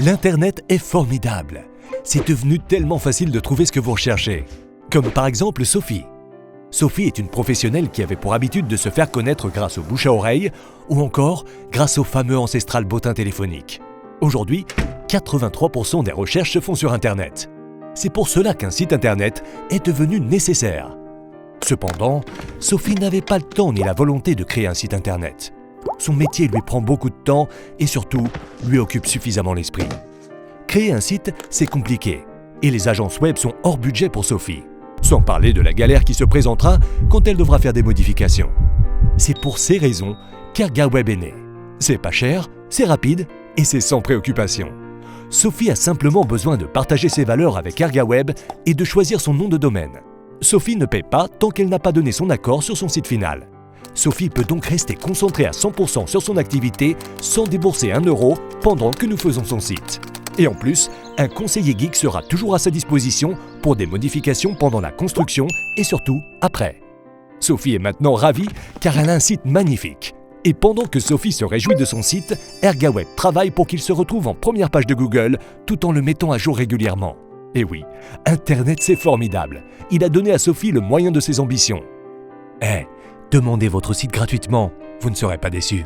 L'Internet est formidable. C'est devenu tellement facile de trouver ce que vous recherchez. Comme par exemple Sophie. Sophie est une professionnelle qui avait pour habitude de se faire connaître grâce au bouche à oreille ou encore grâce au fameux ancestral bottin téléphonique. Aujourd'hui, 83% des recherches se font sur Internet. C'est pour cela qu'un site Internet est devenu nécessaire. Cependant, Sophie n'avait pas le temps ni la volonté de créer un site Internet. Son métier lui prend beaucoup de temps et surtout, lui occupe suffisamment l'esprit. Créer un site, c'est compliqué et les agences web sont hors budget pour Sophie. Sans parler de la galère qui se présentera quand elle devra faire des modifications. C'est pour ces raisons qu'ErgaWeb est né. C'est pas cher, c'est rapide et c'est sans préoccupation. Sophie a simplement besoin de partager ses valeurs avec ErgaWeb et de choisir son nom de domaine. Sophie ne paie pas tant qu'elle n'a pas donné son accord sur son site final. Sophie peut donc rester concentrée à 100% sur son activité sans débourser 1 euro pendant que nous faisons son site. Et en plus, un conseiller geek sera toujours à sa disposition pour des modifications pendant la construction et surtout après. Sophie est maintenant ravie car elle a un site magnifique. Et pendant que Sophie se réjouit de son site, ErgaWeb travaille pour qu'il se retrouve en première page de Google tout en le mettant à jour régulièrement. Et oui, Internet c'est formidable. Il a donné à Sophie le moyen de ses ambitions. Demandez votre site gratuitement, vous ne serez pas déçus.